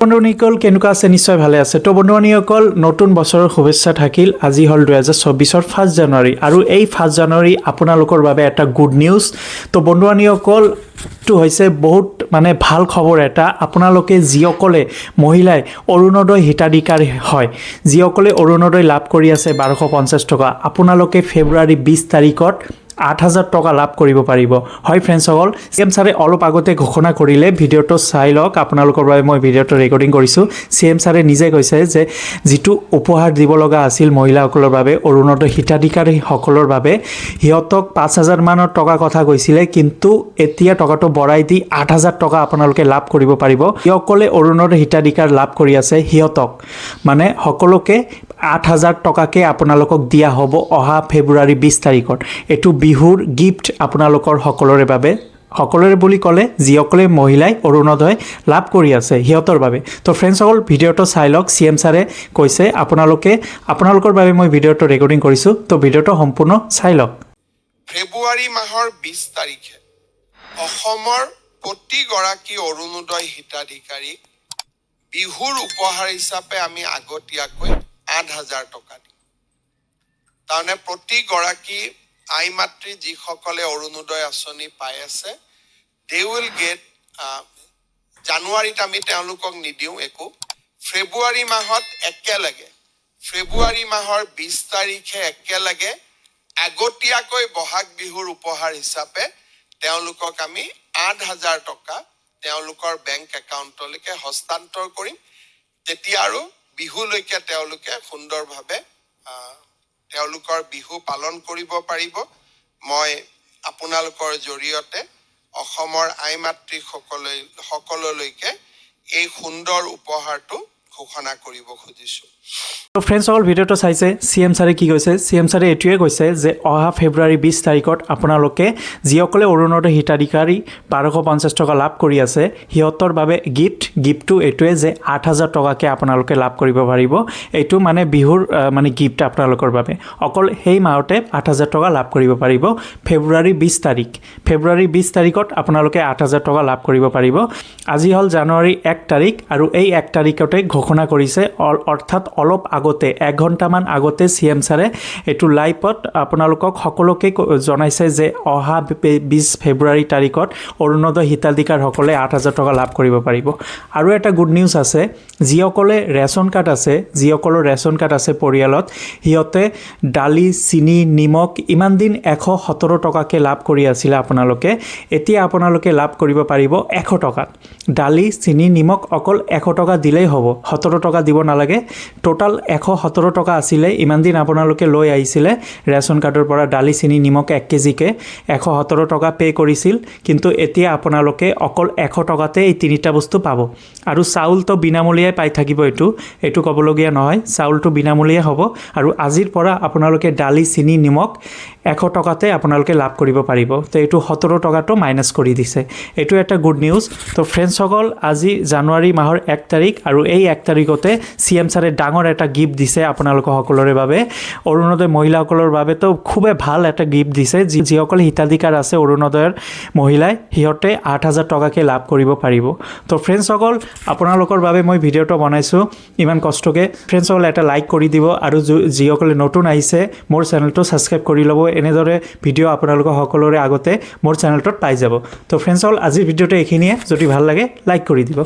বন্ধুসকল কেনেকুৱা আছে নিশ্চয় ভালে আছে তো বন্ধুসকল নতুন বছৰৰ শুভেচ্ছা থাকিল আজি হল 2024 1 জানুৱাৰী আৰু এই 1 জানুৱাৰী আপোনালোকৰ বাবে এটা গুড নিউজ তো বন্ধুসকল তো হৈছে বহুত মানে ভাল খবৰ এটা আপোনালোকে যিসকলে মহিলাই অৰুণোদয় হিতাধিকাৰী হয় যিসকলে অৰুণোদয় লাভ কৰি আছে 1250 টকা আপোনালোকে ফেব্ৰুৱাৰী 20 তাৰিখত 8000 টকা লাভ কৰিব পাৰিব হয় ফ্ৰেন্ডছ সকল সিএম ছাৰে অলপ আগতে ঘোষণা কৰিলে ভিডিওটো চাই লওক আপোনালোকৰ বাবে মই ভিডিওটো ৰেকৰ্ডিং কৰিছো সিএম ছাৰে নিজে কৈছে যে যেটো উপহাৰ দিব লগা আছিল মহিলাসকলৰ বাবে অৰুণোদয় হিতাধিকাৰী সকলৰ বাবে হিয়তক 5000 মানৰ টকা কথা কৈছিলে কিন্তু এতিয়া টকাটো বঢ়াই দি 8000 টকা আপোনালোকে লাভ কৰিব পাৰিব যিসকলে অৰুণোদয় হিতাধিকাৰ লাভ কৰি আছে হিয়তক মানে সকলোকে 8000 টকাকে আপোনালোকক দিয়া হ'ব অহা ফেব্ৰুৱাৰী 20 তাৰিখত এটো বিহুৰ গিফট আপোনালোকৰ সকলোৰে বাবে সকলোৰে বুলি ক'লে যিসকলে মহিলাই অৰুণোদয় লাভ কৰি আছে হিয়তৰ বাবে তো ফ্ৰেন্ডছ সকল ভিডিওটো চাই লওক সিএম ছাৰে কৈছে আপোনালোকৰ বাবে মই ভিডিওটো ৰেকৰ্ডিং কৰিছো তো ভিডিওটো সম্পূৰ্ণ চাই লওক ফেব্ৰুৱাৰী মাহৰ 20 তাৰিখে অসমৰ প্ৰতি গৰাকী অৰুণোদয় হিতাধিকাৰী বিহুৰ উপহাৰ হিচাপে আমি আগতীয়াকৈ 8000 টকা দিম তাৰনে প্ৰতি গৰাকী আই মাতৃ যিসকলে অৰুণোদয় আঁচনি পাই আছে they will get জানুৱাৰীত আমি তেওঁলোকক নিদিওঁ একো ফেব্ৰুৱাৰী মাহত একেলগে ফেব্ৰুৱাৰী মাহৰ 20 তাৰিখে একেলগে আগতীয়াকৈ বহাগ বিহুৰ উপহাৰ হিচাপে তেওঁলোকক আমি 8000 টকা তেওঁলোকৰ বেংক একাউণ্টলৈকে হস্তান্তৰ কৰিম তেতিয়া আৰু বিহুলৈকে তেওঁলোকে সুন্দৰভাৱে তেওঁলোকৰ বিহু পালন কৰিব পাৰিব মই আপোনালোকৰ জৰিয়তে অসমৰ আই মাতৃ সকললৈকে এই সুন্দৰ উপহাৰটো ঘোষণা কৰিব খুজিছো তো ফ্ৰেন্ডছ সকল ভিডিওটো চাইছে সিএম ছাৰে কি কৈছে সিএম ছাৰে এটোৱে কৈছে যে অহা ফেব্ৰুৱাৰী 20 তাৰিখত আপোনালোকে যিসকলে অৰুণোদয় হিতাধিকাৰী 1250 টকা লাভ কৰি আছে হিয়তৰ বাবে গিফটটো এটোৱে যে 8000 টকাকে আপোনালোকে লাভ কৰিব পাৰিব এটো মানে বিহুৰ মানে গিফট আপোনালোকৰ বাবে অকল হেই মাহতে 8000 টকা লাভ কৰিব পাৰিব ফেব্ৰুৱাৰী 20 তাৰিখত আপোনালোকে 8000 টকা লাভ কৰিব পাৰিব আজি হল জানুৱাৰী 1 তাৰিখ আৰু এই 1 তাৰিখতে ঘোষণা কৰিছে অৰ্থাৎ অলপ আগতে 1 ঘণ্টামান আগতে সিএম ছাৰে এটো লাইভত আপোনালোকক সকলোকে জনাইছে যে অহা 20 ফেব্ৰুৱাৰী তাৰিখত অৰুণোদয় হিতাধিকাৰ সকলে 8000 টকা লাভ কৰিব পাৰিব আৰু এটা গুড নিউজ আছে যিসকলে ৰেচন কাৰ্ড আছে পৰিয়ালত হিয়তে ডালি চিনি নিমখ ইমান দিন 117 টকাকে লাভ কৰি আছিল আপোনালোকে এতিয়া আপোনালোকে লাভ কৰিব পাৰিব 100 টকা ডালি চিনি নিমখ অকল 100 টকা দিলেই হ'ব 17 টকা দিব নালাগে টোটাল 117 টকা আছিল ইমান দিন আপোনালোকে লৈ আহিছিলে ৰেচন কাৰ্ডৰ পৰা ডালি চিনি নিমখ 1 কেজিকে 117 টকা পে কৰিছিল কিন্তু এতিয়া আপোনালোকে অকল 100 টকাতে এই তিনিটা বস্তু পাব আৰু চাউল তো বিনামূলীয়াই পাই থাকিব এটো ক'বলগীয়া নহয় চাউলটো বিনামূলীয়া হ'ব আৰু আজিৰ পৰা আপোনালোকে ডালি চিনি নিমখ 100 টকাতে আপোনালোকে লাভ কৰিব পাৰিব তো এটো 17 টকাটো মাইনাস কৰি দিছে এটো এটা গুড নিউজ তো ফ্ৰেন্ডছ সকল আজি জানুৱাৰী মাহৰ 1 তাৰিখ আৰু এই 1 তাৰিখতে সিএম ছাৰে ডাঙৰ এটা গিফট দিছে আপোনালোকৰ সকলোৰে বাবে অৰুণোদয় মহিলাসকলৰ বাবে তো খুবে ভাল এটা গিফট দিছে যিসকলে হিতাধিকাৰ আছে অৰুণোদয়ৰ মহিলাই হিয়তে 8000 টকাকে লাভ কৰিব পাৰিব তো ফ্ৰেন্ডছ সকল আপোনালোকৰ বাবে মই ভিডিওটো বনাইছো ইমান কষ্টকে ফ্ৰেন্ডছ সকল এটা লাইক কৰি দিব আৰু যিসকলে নতুন আহিছে মোৰ চেনেলটো সাবস্ক্ৰাইব কৰি ল'ব এনেদৰে ভিডিও আপোনালোকৰ সকলোৰে আগতে মোৰ চেনেলটোত পাই যাব তো ফ্ৰেন্ডছ সকল আজিৰ ভিডিওটো এখিনিয়ে যদি ভাল লাগে লাইক কৰি দিব